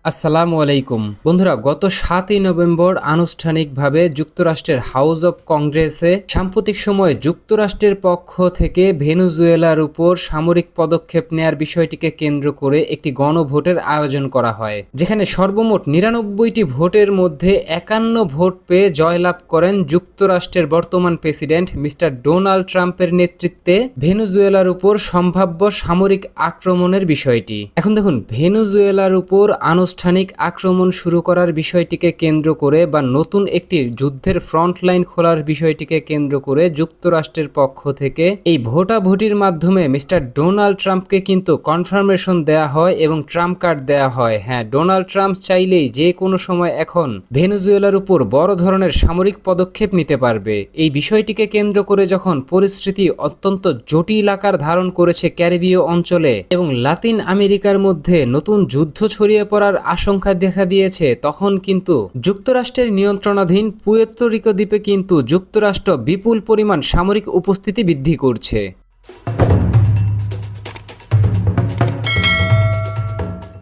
আসসালামু আলাইকুম বন্ধুরা, গত 7ই নভেম্বর আনুষ্ঠানিকভাবে যুক্তরাষ্ট্রের হাউস অব কংগ্রেসে সাম্প্রতিক সময়ে যুক্তরাষ্ট্রের পক্ষ থেকে ভেনেজুয়েলার উপর সামরিক পদক্ষেপ নেয়ার বিষয়টিকে কেন্দ্র করে একটি গণভোটের আয়োজন করা হয়, যেখানে সর্বমোট 99টি ভোটের মধ্যে 51 ভোট পেয়ে জয়লাভ করেন যুক্তরাষ্ট্রের বর্তমান প্রেসিডেন্ট মিস্টার ডোনাল্ড ট্রাম্পের নেতৃত্বে ভেনেজুয়েলার উপর সম্ভাব্য সামরিক আক্রমণের বিষয়টি। এখন দেখুন, ভেনেজুয়েলার উপর আনুষ্ঠানিক আক্রমণ শুরু করার বিষয়টিকে কেন্দ্র করে বা নতুন একটি যুদ্ধের ফ্রন্ট লাইন খোলার বিষয়টিকে কেন্দ্র করে যুক্তরাষ্ট্রের পক্ষ থেকে এই ভোটাভুটির মাধ্যমে মিস্টার ডোনাল্ড ট্রাম্পকে কিন্তু কনফার্মেশন দেয়া হয় এবং ট্রাম্প কার্ড দেয়া হয়। হ্যাঁ, ডোনাল্ড ট্রাম্প চাইলেই যে কোনো সময় এখন ভেনেজুয়েলার উপর বড় ধরনের সামরিক পদক্ষেপ নিতে পারবে। এই বিষয়টিকে কেন্দ্র করে যখন পরিস্থিতি অত্যন্ত জটিল আকার ধারণ করেছে ক্যারিবীয় অঞ্চলে এবং লাতিন আমেরিকার মধ্যে নতুন যুদ্ধ ছড়িয়ে পড়ার আশঙ্কা দেখা দিয়েছে, তখন কিন্তু যুক্তরাষ্ট্রের নিয়ন্ত্রণাধীন পুয়ের্তো রিকো দ্বীপে কিন্তু যুক্তরাষ্ট্র বিপুল পরিমাণ সামরিক উপস্থিতি বৃদ্ধি করছে।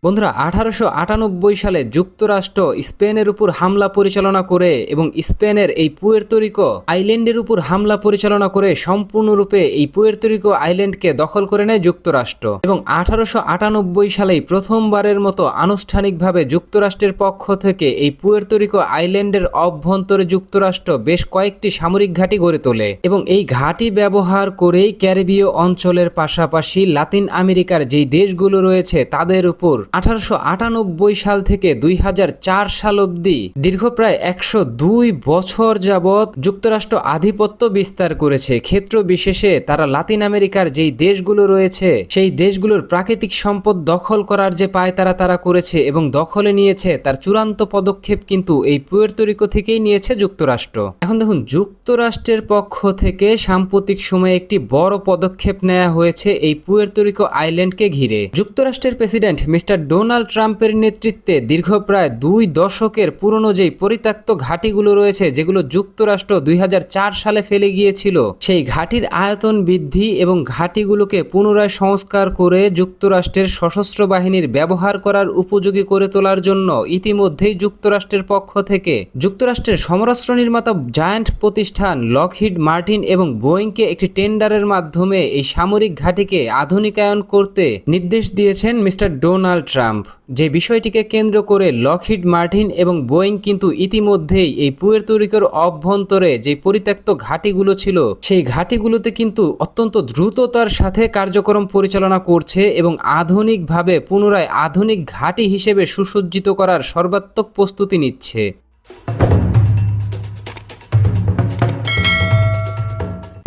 বন্ধুরা, 1898 সালে যুক্তরাষ্ট্র স্পেনের উপর হামলা পরিচালনা করে এবং স্পেনের এই পুয়ের্তো রিকো আইল্যান্ডের উপর হামলা পরিচালনা করে সম্পূর্ণরূপে এই পুয়ের্তো রিকো আইল্যান্ডকে দখল করে নেয় যুক্তরাষ্ট্র এবং 1898 সালেই প্রথমবারের মতো আনুষ্ঠানিকভাবে যুক্তরাষ্ট্রের পক্ষ থেকে এই পুয়ের্তো রিকো আইল্যান্ডের অভ্যন্তরে যুক্তরাষ্ট্র বেশ কয়েকটি সামরিক ঘাঁটি গড়ে তোলে এবং এই ঘাঁটি ব্যবহার করেই ক্যারিবীয় অঞ্চলের পাশাপাশি লাতিন আমেরিকার যেই দেশগুলো রয়েছে তাদের উপর 1898 সাল থেকে 2004 সাল অবধি দীর্ঘ প্রায় 102 বছর যাবৎ যুক্তরাষ্ট্র আধিপত্য বিস্তার করেছে। ক্ষেত্র বিশেষে তারা লাতিন আমেরিকার যেই দেশগুলো রয়েছে সেই দেশগুলোর প্রাকৃতিক সম্পদ দখল করার যে পায়তারা তারা করেছে এবং দখলে নিয়েছে, তার চূড়ান্ত পদক্ষেপ কিন্তু এই পুয়ের্তো রিকো থেকেই নিয়েছে যুক্তরাষ্ট্র। এখন দেখুন, যুক্তরাষ্ট্রের পক্ষ থেকে সাম্প্রতিক সময়ে একটি বড় পদক্ষেপ নেওয়া হয়েছে এই পুয়ের্তো রিকো আইল্যান্ডকে ঘিরে। যুক্তরাষ্ট্রের প্রেসিডেন্ট মিস্টার ডোনাল্ড ট্রাম্পের নেতৃত্বে দীর্ঘ প্রায় 2 দশকের পুরনো যেই পরিত্যক্ত ঘাঁটিগুলো রয়েছে, যেগুলো যুক্তরাষ্ট্র 2004 সালে ফেলে গিয়েছিল, সেই ঘাঁটির আয়তন বৃদ্ধি এবং ঘাঁটিগুলোকে পুনরায় সংস্কার করে যুক্তরাষ্ট্রের সশস্ত্র বাহিনীর ব্যবহার করার উপযোগী করে তোলার জন্য ইতিমধ্যেই যুক্তরাষ্ট্রের পক্ষ থেকে যুক্তরাষ্ট্রের সমরাস্ত্র নির্মাতা জায়ান্ট প্রতিষ্ঠান লকহিড মার্টিন এবং বোয়িংকে একটি টেন্ডারের মাধ্যমে এই সামরিক ঘাঁটিকে আধুনিকায়ন করতে নির্দেশ দিয়েছেন মিস্টার ডোনাল্ড ট্রাম্প। যে বিষয়টিকে কেন্দ্র করে লকহিড মার্টিন এবং বোয়িং কিন্তু ইতিমধ্যেই এই পুয়ের্তো রিকোর অভ্যন্তরে যে পরিত্যক্ত ঘাঁটিগুলো ছিল সেই ঘাঁটিগুলোতে কিন্তু অত্যন্ত দ্রুততার সাথে কার্যক্রম পরিচালনা করছে এবং আধুনিকভাবে পুনরায় আধুনিক ঘাঁটি হিসেবে সুসজ্জিত করার সর্বাত্মক প্রস্তুতি নিচ্ছে।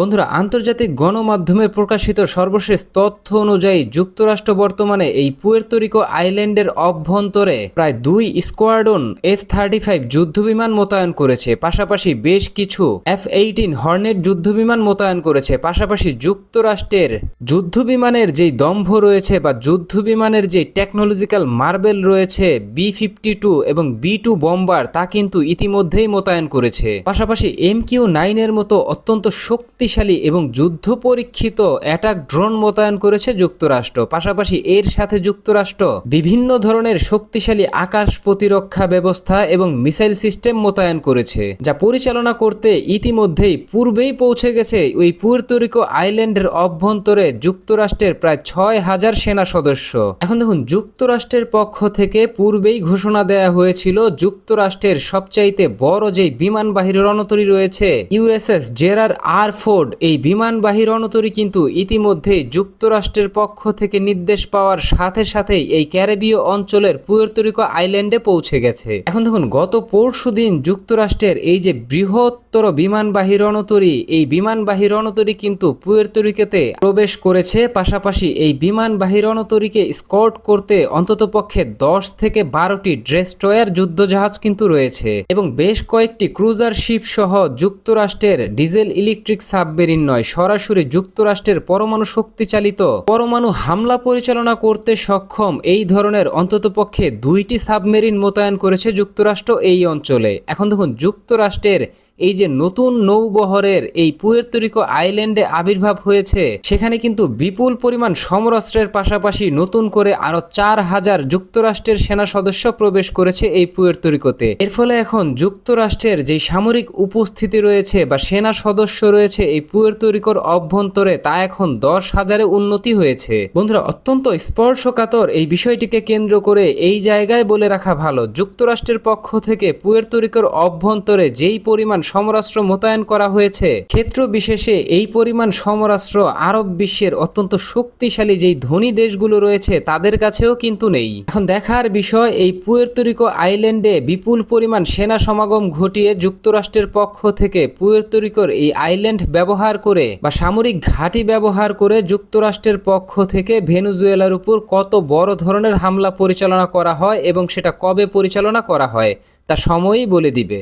বন্ধুরা, আন্তর্জাতিক গণমাধ্যমে প্রকাশিত সর্বশেষ তথ্য অনুযায়ী যুক্তরাষ্ট্র বর্তমানে এই পুয়ের্তো রিকো আইল্যান্ডের অভ্যন্তরে প্রায় 2 স্কোয়াড্রন F-35 যুদ্ধবিমান মোতায়েন করেছে, পাশাপাশি বেশ কিছু F-18 হর্নেট যুদ্ধবিমান মোতায়েন করেছে। পাশাপাশি যুক্তরাষ্ট্রের যুদ্ধবিমানের যেই দম্ভ রয়েছে বা যুদ্ধবিমানের যেই টেকনোলজিক্যাল মার্বেল রয়েছে B-52 এবং B-2 বম্বার, তা কিন্তু ইতিমধ্যেই মোতায়েন করেছে। পাশাপাশি MQ-9 এর মতো অত্যন্ত শক্তিশালী এবং যুদ্ধ পরীক্ষিত অ্যাটাক ড্রোন মোতায়েন করেছে যুক্তরাষ্ট্র। পাশাপাশি এর সাথে যুক্তরাষ্ট্র বিভিন্ন ধরনের শক্তিশালী আকাশ প্রতিরক্ষা ব্যবস্থা এবং মিসাইল সিস্টেম মোতায়েন করেছে, যা পরিচালনা করতে ইতিমধ্যেই পূর্বেই পৌঁছে গেছে ওই পুয়ের্তো রিকো আইল্যান্ডের অভ্যন্তরে যুক্তরাষ্ট্রের প্রায় 6000 সেনা সদস্য। এখন দেখুন, যুক্তরাষ্ট্রের পক্ষ থেকে পূর্বেই ঘোষণা দেয়া হয়েছিল যুক্তরাষ্ট্রের সবচাইতে বড় যেই বিমানবাহী রণতরী রয়েছে USS জেরার্ড আর ফোর্ড, এই বিমানবাহী রণতরী কিন্তু ইতিমধ্যেই যুক্তরাষ্ট্রের পক্ষ থেকে নির্দেশ পাওয়ার সাথে সাথেই এই ক্যারিবীয় অঞ্চলের পুয়ের্তো রিকো আইল্যান্ডে পৌঁছে গেছে। এখন দেখুন, গত পরশুদিন যুক্তরাষ্ট্রের এই যে বৃহত্তর বিমানবাহী রণতরী, এই বিমানবাহী রণতরী কিন্তু পুয়ের্তো রিকোতে প্রবেশ করেছে। পাশাপাশি এই বিমানবাহী রণতরীকে স্কর্ট করতে অন্ততপক্ষে 10 থেকে 12টি ডেস্ট্রয়ার যুদ্ধজাহাজ কিন্তু রয়েছে এবং বেশ কয়েকটি ক্রুজার শিপ সহ যুক্তরাষ্ট্রের ডিজেল ইলেকট্রিক সাবমেরিন নয়, সরাসরি যুক্তরাষ্ট্রের পরমাণু শক্তিচালিত পরমাণু হামলা পরিচালনা করতে সক্ষম এই ধরনের অন্ততপক্ষে 2টি সাবমেরিন মোতায়েন করেছে যুক্তরাষ্ট্র এই অঞ্চলে। এখন দেখুন, যুক্তরাষ্ট্রের এই যে নতুন নৌবহরের এই পুয়ের্তো রিকো আইল্যান্ডে আবির্ভাব হয়েছে, সেখানে কিন্তু বিপুল পরিমাণ সমরাস্ত্রের পাশাপাশি নতুন করে আরো 4,000 যুক্তরাষ্ট্রের সেনা সদস্য প্রবেশ করেছে এই পুয়ের্তো রিকোতে। এর ফলে এখন যুক্তরাষ্ট্রের যে সামরিক উপস্থিতি রয়েছে বা সেনা সদস্য রয়েছে এই পুয়ের্তো রিকোর অভ্যন্তরে, তা এখন 10,000-এ উন্নতি হয়েছে। বন্ধুরা, অত্যন্ত স্পর্শকাতর এই বিষয়টিকে কেন্দ্র করে এই জায়গায় বলে রাখা ভালো, যুক্তরাষ্ট্রের পক্ষ থেকে পুয়ের্তো রিকোর অভ্যন্তরে যেই পরিমাণ সমরাস্ত্র মোতায়েন করা হয়েছে, ক্ষেত্র বিশেষে এই পরিমাণ সমরাস্ত্র আরব বিশ্বের অত্যন্ত শক্তিশালী যেই ধনী দেশগুলো রয়েছে তাদের কাছেও কিন্তু নেই। এখন দেখার বিষয়, এই পুয়ের্তো রিকো আইল্যান্ডে বিপুল পরিমাণ সেনা সমাগম ঘটিয়ে যুক্তরাষ্ট্রের পক্ষ থেকে পুয়ের্তো রিকোর এই আইল্যান্ড ব্যবহার করে বা সামরিক ঘাঁটি ব্যবহার করে যুক্তরাষ্ট্রের পক্ষ থেকে ভেনেজুয়েলার উপর কত বড় ধরনের হামলা পরিচালনা করা হয় এবং সেটা কবে পরিচালনা করা হয় তা সময়ই বলে দিবে।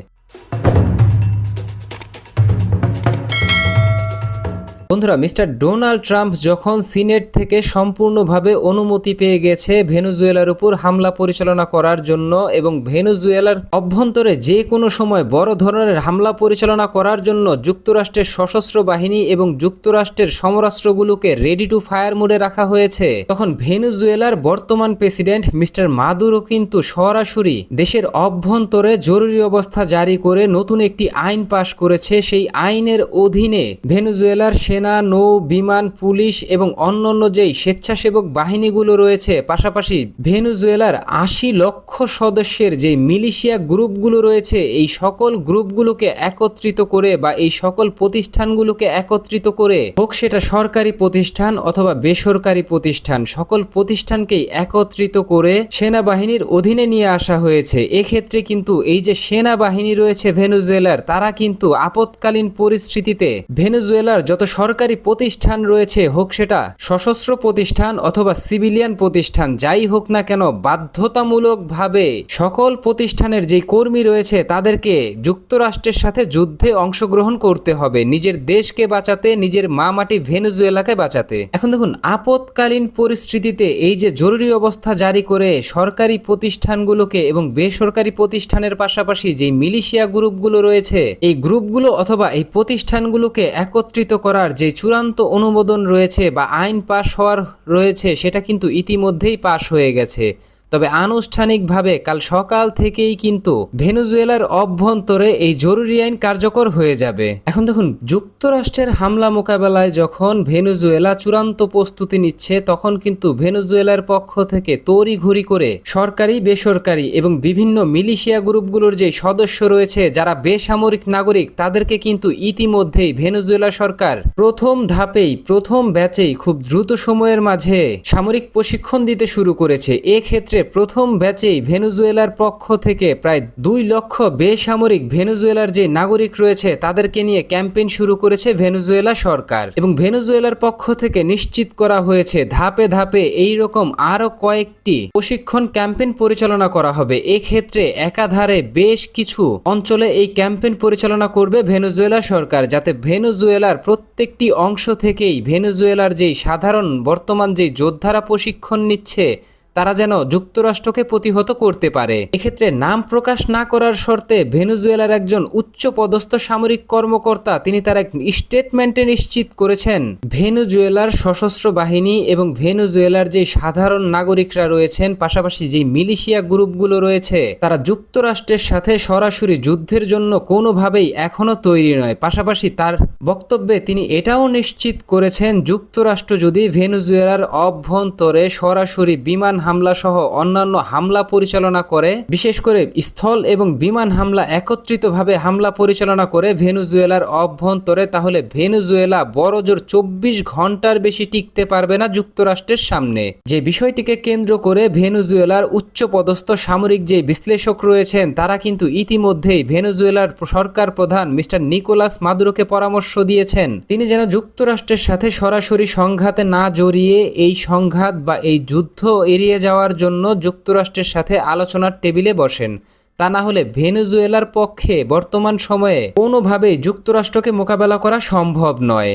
বন্ধুরা, মিস্টার ডোনাল্ড ট্রাম্প যখন সিনেট থেকে সম্পূর্ণভাবে অনুমতি পেয়ে গেছে ভেনেজুয়েলার উপর হামলা পরিচালনা করার জন্য এবং ভেনেজুয়েলার অভ্যন্তরে যে কোনো সময় বড় ধরনের হামলা পরিচালনা করার জন্য যুক্তরাষ্ট্রের সশস্ত্র বাহিনী এবং যুক্তরাষ্ট্রের সমরাস্ত্রগুলোকে রেডি টু ফায়ার মোডে রাখা হয়েছে, তখন ভেনেজুয়েলার বর্তমান প্রেসিডেন্ট মিস্টার মাদুরো কিন্তু সরাসরি দেশের অভ্যন্তরে জরুরি অবস্থা জারি করে নতুন একটি আইন পাশ করেছে। সেই আইনের অধীনে ভেনেজুয়েলার সেনা, নৌ, বিমান, পুলিশ এবং অন্যান্য যেই স্বেচ্ছাসেবক বাহিনীগুলো রয়েছে, পাশাপাশি ভেনেজুয়েলার 80 লক্ষ সদস্যের যে মিলিশিয়া গ্রুপগুলো রয়েছে, এই সকল গ্রুপগুলোকে একত্রিত করে বা এই সকল প্রতিষ্ঠানগুলোকে একত্রিত করে, হোক সেটা সরকারি প্রতিষ্ঠান অথবা বেসরকারি প্রতিষ্ঠান, সকল প্রতিষ্ঠানকেই একত্রিত করে সেনাবাহিনীর অধীনে নিয়ে আসা হয়েছে। এক্ষেত্রে কিন্তু এই যে সেনাবাহিনী রয়েছে ভেনেজুয়েলার, তারা কিন্তু আপৎকালীন পরিস্থিতিতে ভেনেজুয়েলার যত সরকারি প্রতিষ্ঠান রয়েছে, হোক সেটা সশস্ত্র প্রতিষ্ঠান অথবা সিভিলিয়ান প্রতিষ্ঠান, যাই হোক না কেন, বাধ্যতামূলকভাবে সকল প্রতিষ্ঠানের যেই কর্মী রয়েছে তাদেরকে যুক্তরাষ্ট্রের সাথে যুদ্ধে অংশগ্রহণ করতে হবে, নিজের দেশকে বাঁচাতে, নিজের মা মাটি ভেনেজুয়েলাকে বাঁচাতে। এখন দেখুন, আপৎকালীন পরিস্থিতিতে এই যে জরুরি অবস্থা জারি করে সরকারি প্রতিষ্ঠানগুলোকে এবং বেসরকারি প্রতিষ্ঠানের পাশাপাশি যেই মিলিশিয়া গ্রুপগুলো রয়েছে, এই গ্রুপগুলো অথবা এই প্রতিষ্ঠানগুলোকে একত্রিত করার যে চূড়ান্ত অনুমোদন রয়েছে বা আইন পাশ হওয়ার রয়েছে, সেটা কিন্তু ইতিমধ্যেই পাশ হয়ে গেছে। তবে আনুষ্ঠানিকভাবে কাল সকাল থেকেই কিন্তু ভেনেজুয়েলার অভ্যন্তরে এই জরুরি আইন কার্যকর হয়ে যাবে। এখন দেখুন, যুক্তরাষ্ট্রের হামলা মোকাবেলায় যখন ভেনেজুয়েলা চূড়ান্ত প্রস্তুতি নিচ্ছে, তখন কিন্তু ভেনেজুয়েলার পক্ষ থেকে তড়িঘড়ি করে সরকারি, বেসরকারি এবং বিভিন্ন মিলিশিয়া গ্রুপগুলোর যে সদস্য রয়েছে যারা বেসামরিক নাগরিক, তাদেরকে কিন্তু ইতিমধ্যেই ভেনেজুয়েলা সরকার প্রথম ধাপেই, প্রথম ব্যাচেই খুব দ্রুত সময়ের মাঝে সামরিক প্রশিক্ষণ দিতে শুরু করেছে। এক্ষেত্রে প্রথম ব্যাচেই ভেনেজুয়েলার পক্ষ থেকে প্রায় 2 লক্ষ বেসামরিক ভেনেজুয়েলার যে নাগরিক রয়েছে তাদেরকে নিয়ে ক্যাম্পেইন শুরু করেছে ভেনেজুয়েলা সরকার, এবং ভেনেজুয়েলার পক্ষ থেকে নিশ্চিত করা হয়েছে ধাপে ধাপে এই রকম আরো কয়েকটি প্রশিক্ষণ ক্যাম্পেইন পরিচালনা করা হবে। এক্ষেত্রে একাধারে বেশ কিছু অঞ্চলে এই ক্যাম্পেইন পরিচালনা করবে ভেনেজুয়েলা সরকার, যাতে ভেনেজুয়েলার প্রত্যেকটি অংশ থেকেই ভেনেজুয়েলার যেই সাধারণ বর্তমান যেই যোদ্ধারা প্রশিক্ষণ নিচ্ছে তারা যেন যুক্তরাষ্ট্রকে প্রতিহত করতে পারে। এক্ষেত্রে নাম প্রকাশ না করার শর্তে ভেনেজুয়েলার একজন উচ্চ পদস্থ সামরিক কর্মকর্তা তিনি তার এক স্টেটমেন্টে নিশ্চিত করেছেন, ভেনেজুয়েলার সশস্ত্র বাহিনী এবং ভেনেজুয়েলার যে সাধারণ নাগরিকরা রয়েছেন, পাশাপাশি যে মিলিশিয়া গ্রুপগুলো রয়েছে, তারা যুক্তরাষ্ট্রের সাথে সরাসরি যুদ্ধের জন্য কোনোভাবেই এখনো তৈরি নয়। পাশাপাশি তার বক্তব্যে তিনি এটাও নিশ্চিত করেছেন, যুক্তরাষ্ট্র যদি ভেনেজুয়েলার অভ্যন্তরে সরাসরি বিমান হামলা সহ অন্যান্য হামলা পরিচালনা করে, বিশেষ করে স্থল এবং বিমান হামলা একত্রিতভাবে হামলা পরিচালনা করে ভেনেজুয়েলার অভ্যন্তরে, তাহলে ভেনেজুয়েলা বড়জোর 24 ঘন্টার বেশি টিকতে পারবে না যুক্তরাষ্ট্রের সামনে। যে বিষয়টিকে কেন্দ্র করে ভেনেজুয়েলার উচ্চ পদস্থ সামরিক যে বিশ্লেষক রয়েছেন তারা কিন্তু ইতিমধ্যেই ভেনেজুয়েলার সরকার প্রধান মিস্টার নিকোলাস মাদুরোকে পরামর্শ দিয়েছেন, তিনি যেন যুক্তরাষ্ট্রের সাথে সরাসরি সংঘাতে না জড়িয়ে এই সংঘাত বা এই যুদ্ধ এড়িয়ে যাওয়ার জন্য যুক্তরাষ্ট্রের সাথে আলোচনার টেবিলে বসেন। তা না হলে ভেনেজুয়েলার পক্ষে বর্তমান সময়ে কোনোভাবেই যুক্তরাষ্ট্রকে মোকাবেলা করা সম্ভব নয়।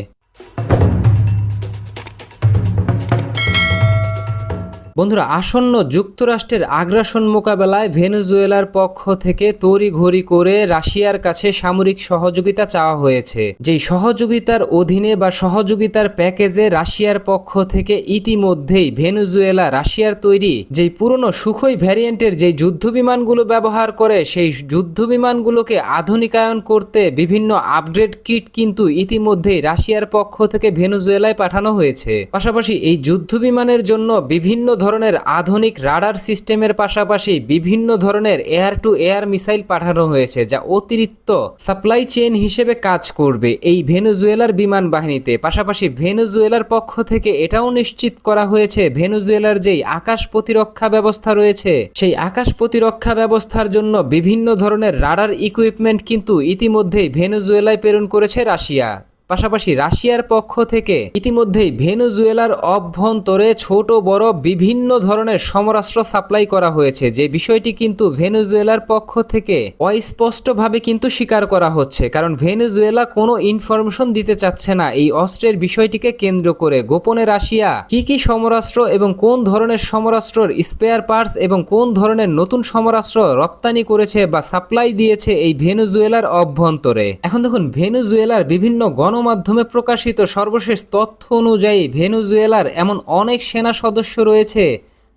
বন্ধুরা, আসন্ন যুক্তরাষ্ট্রের আগ্রাসন মোকাবেলায় ভেনেজুয়েলার পক্ষ থেকে তড়িঘড়ি করে রাশিয়ার কাছে সামরিক সহযোগিতা চাওয়া হয়েছে। যেই সহযোগিতার অধীনে বা সহযোগিতার প্যাকেজে রাশিয়ার পক্ষ থেকে ইতিমধ্যেই ভেনেজুয়েলা রাশিয়ার তৈরি যেই পুরনো সুখোই ভ্যারিয়েন্টের যেই যুদ্ধবিমানগুলো ব্যবহার করে সেই যুদ্ধবিমানগুলোকে আধুনিকায়ন করতে বিভিন্ন আপগ্রেড কিট কিন্তু ইতিমধ্যেই রাশিয়ার পক্ষ থেকে ভেনেজুয়েলায় পাঠানো হয়েছে। পাশাপাশি এই যুদ্ধবিমানের জন্য বিভিন্ন ধরনের আধুনিক রাডার সিস্টেমের পাশাপাশি বিভিন্ন ধরনের এয়ার টু এয়ার মিসাইল পাঠানো হয়েছে, যা অতিরিক্ত সাপ্লাই চেইন হিসেবে কাজ করবে এই ভেনেজুয়েলার বিমান বাহিনীতে। পাশাপাশি ভেনেজুয়েলার পক্ষ থেকে এটাও নিশ্চিত করা হয়েছে ভেনেজুয়েলার যেই আকাশ প্রতিরক্ষা ব্যবস্থা রয়েছে সেই আকাশ প্রতিরক্ষা ব্যবস্থার জন্য বিভিন্ন ধরনের রাডার ইকুইপমেন্ট কিন্তু ইতিমধ্যেই ভেনেজুয়েলায় প্রেরণ করেছে রাশিয়া। পাশাপাশি রাশিয়ার পক্ষ থেকে ইতিমধ্যেই ভেনেজুয়েলার অভ্যন্তরে ছোট বড় বিভিন্ন ধরনের সমরাস্ত্র সাপ্লাই করা হয়েছে, যে বিষয়টি কিন্তু ভেনেজুয়েলার পক্ষ থেকে অস্পষ্টভাবে কিন্তু স্বীকার করা হচ্ছে, কারণ ভেনেজুয়েলা কোনো ইনফরমেশন দিতে চাচ্ছে না এই অস্ত্রের বিষয়টিকে কেন্দ্র করে। গোপনে রাশিয়া কি সমরাস্ত্র এবং কোন ধরনের সমরাস্ত্রর স্পেয়ার পার্টস এবং কোন ধরনের নতুন সমরাস্ত্র রপ্তানি করেছে বা সাপ্লাই দিয়েছে এই ভেনেজুয়েলার অভ্যন্তরে। এখন দেখুন, ভেনেজুয়েলার বিভিন্ন গণমাধ্যমে প্রকাশিত সর্বশেষ তথ্য অনুযায়ী ভেনেজুয়েলার এমন অনেক সেনা সদস্য রয়েছে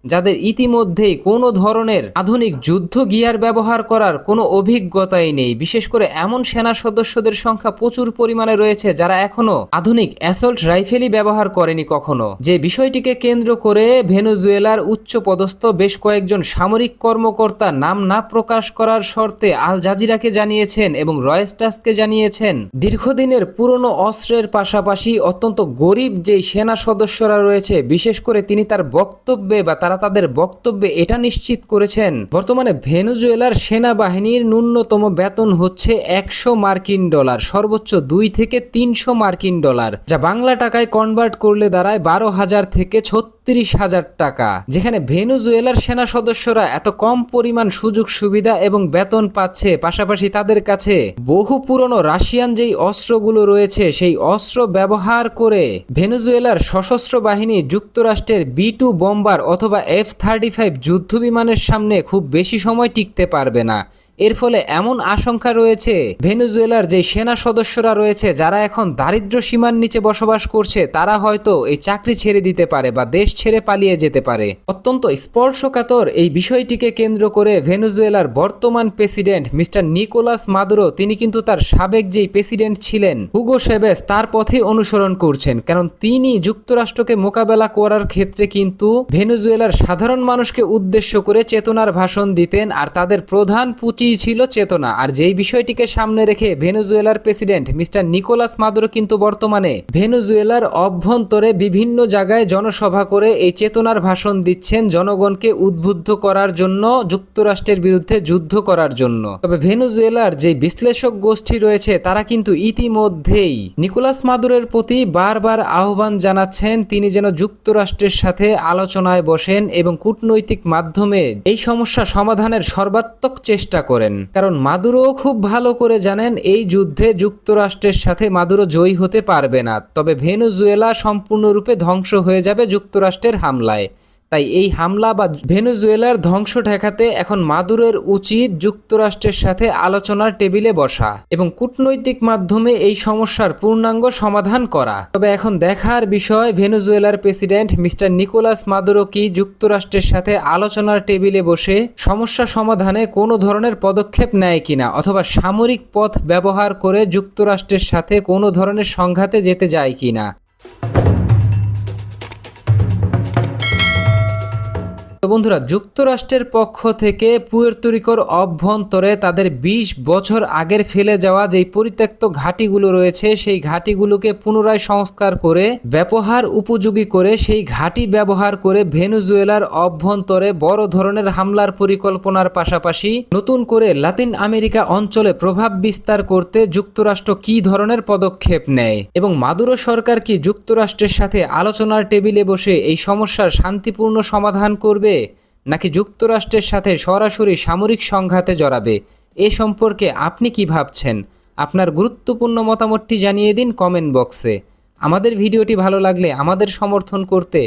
যাদের ইতিমধ্যেই কোনো ধরনের আধুনিক যুদ্ধ গিয়ার ব্যবহার করার কোনো অভিজ্ঞতাই নেই। বিশেষ করে এমন সেনা সদস্যদের সংখ্যা প্রচুর পরিমাণে রয়েছে যারা এখনো আধুনিক অ্যাসল্ট রাইফেলই ব্যবহার করেনি কখনো। যে বিষয়টিকে কেন্দ্র করে ভেনেজুয়েলার উচ্চপদস্থ বেশ কয়েকজন সামরিক কর্মকর্তা নাম না প্রকাশ করার শর্তে আল জাজিরাকে জানিয়েছেন এবং রয়টার্সকে জানিয়েছেন দীর্ঘদিনের পুরনো অস্ত্রের পাশাপাশি অত্যন্ত গরিব যেই সেনা সদস্যরা রয়েছে, বিশেষ করে তিনি তার বক্তব্যে বা তাদের বক্তব্যে এটা নিশ্চিত করেছেন বর্তমানে ভেনেজুয়েলার সেনাবাহিনীর ন্যূনতম বেতন হচ্ছে 100 মার্কিন ডলার, সর্বোচ্চ 2 থেকে 300 মার্কিন ডলার, যা বাংলা টাকায় কনভার্ট করলে দাঁড়ায় 12,000 থেকে 36,000 টাকা। যেখানে ভেনেজুয়েলার সেনা সদস্যরা এত কম পরিমাণ সুযোগ সুবিধা এবং বেতন পাচ্ছে, পাশাপাশি তাদের কাছে বহু পুরনো রাশিয়ান যেই অস্ত্রগুলো রয়েছে সেই অস্ত্র ব্যবহার করে ভেনেজুয়েলার সশস্ত্র বাহিনী যুক্তরাষ্ট্রের B2 বম্বার অথবা F-35 যুদ্ধ বিমানের সামনে খুব বেশি সময় টিকতে পারবে না। এর ফলে এমন আশঙ্কা রয়েছে ভেনেজুয়েলার যে সেনা সদস্যরা রয়েছে যারা এখন দারিদ্র্য সীমার নিচে বসবাস করছে, তারা হয়তো এই চাকরি ছেড়ে দিতে পারে বা দেশ ছেড়ে পালিয়ে যেতে পারে। অত্যন্ত স্পর্শকাতর এই বিষয়টিকে কেন্দ্র করে ভেনেজুয়েলার বর্তমান প্রেসিডেন্ট মিস্টার নিকোলাস মাদুরো, তিনি কিন্তু তার সাবেক যেই প্রেসিডেন্ট ছিলেন হুগো শেভেজ তার পথে অনুসরণ করছেন, কারণ তিনি যুক্তরাষ্ট্রকে মোকাবেলা করার ক্ষেত্রে কিন্তু ভেনেজুয়েলার সাধারণ মানুষকে উদ্দেশ্য করে চেতনার ভাষণ দিতেন, আর তাদের প্রধান পুঁজি ছিল চেতনা। আর যেই বিষয়টিকে সামনে রেখে ভেনেজুয়েলার প্রেসিডেন্ট মিস্টার নিকোলাস মাদুরো কিন্তু বর্তমানে ভেনেজুয়েলার অভ্যন্তরে বিভিন্ন জায়গায় জনসভা করে এই চেতনার ভাষণ দিচ্ছেন জনগণকে উদ্বুদ্ধ করার জন্য, যুক্তরাষ্ট্রের বিরুদ্ধে যুদ্ধ করার জন্য। তবে ভেনেজুয়েলার যে বিশ্লেষক গোষ্ঠী রয়েছে তারা কিন্তু ইতিমধ্যেই নিকোলাস মাদুরোর প্রতি বারবার আহ্বান জানাচ্ছেন তিনি যেন যুক্তরাষ্ট্রের সাথে আলোচনায় বসেন এবং কূটনৈতিক মাধ্যমে এই সমস্যা সমাধানের সর্বাত্মক চেষ্টা করেন। কারণ মাদুরো খুব ভালো করে জানেন এই যুদ্ধে যুক্তরাষ্ট্রের সাথে মাদুরো জয়ী হতে পারবে না, তবে ভেনেজুয়েলা সম্পূর্ণরূপে ধ্বংস হয়ে যাবে যুক্তরাষ্ট্রের হামলায়। তাই এই হামলা বা ভেনেজুয়েলার ধ্বংস ঠেকাতে এখন মাদুরোর উচিত যুক্তরাষ্ট্রের সাথে আলোচনার টেবিলে বসা এবং কূটনৈতিক মাধ্যমে এই সমস্যার পূর্ণাঙ্গ সমাধান করা। তবে এখন দেখার বিষয় ভেনেজুয়েলার প্রেসিডেন্ট মিস্টার নিকোলাস মাদুরো কি যুক্তরাষ্ট্রের সাথে আলোচনার টেবিলে বসে সমস্যা সমাধানে কোনো ধরনের পদক্ষেপ নেয় কিনা, অথবা সামরিক পথ ব্যবহার করে যুক্তরাষ্ট্রের সাথে কোনো ধরনের সংঘাতে যেতে যায় কিনা। তো বন্ধুরা, যুক্তরাষ্ট্রের পক্ষ থেকে পুয়ের্তো রিকোর অভ্যন্তরে তাদের 20 বছর আগের ফেলে যাওয়া যেই পরিত্যক্ত ঘাঁটিগুলো রয়েছে সেই ঘাঁটিগুলোকে পুনরায় সংস্কার করে ব্যবহার উপযোগী করে সেই ঘাঁটি ব্যবহার করে ভেনেজুয়েলার অভ্যন্তরে বড় ধরনের হামলার পরিকল্পনার পাশাপাশি নতুন করে লাতিন আমেরিকা অঞ্চলে প্রভাব বিস্তার করতে যুক্তরাষ্ট্র কী ধরনের পদক্ষেপ নেয় এবং মাদুরো সরকার কি যুক্তরাষ্ট্রের সাথে আলোচনার টেবিলে বসে এই সমস্যার শান্তিপূর্ণ সমাধান করবে নাকি যুক্তরাষ্ট্রের সাথে সরাসরি সামরিক সংঘাতে জড়াবে, এ সম্পর্কে আপনি কি ভাবছেন? আপনার গুরুত্বপূর্ণ মতামতটি জানিয়ে দিন কমেন্ট বক্সে। আমাদের ভিডিওটি ভালো লাগলে আমাদের সমর্থন করতে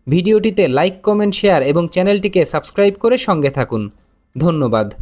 ভিডিওটিতে লাইক, কমেন্ট, শেয়ার এবং চ্যানেলটিকে সাবস্ক্রাইব করে সঙ্গে থাকুন। ধন্যবাদ।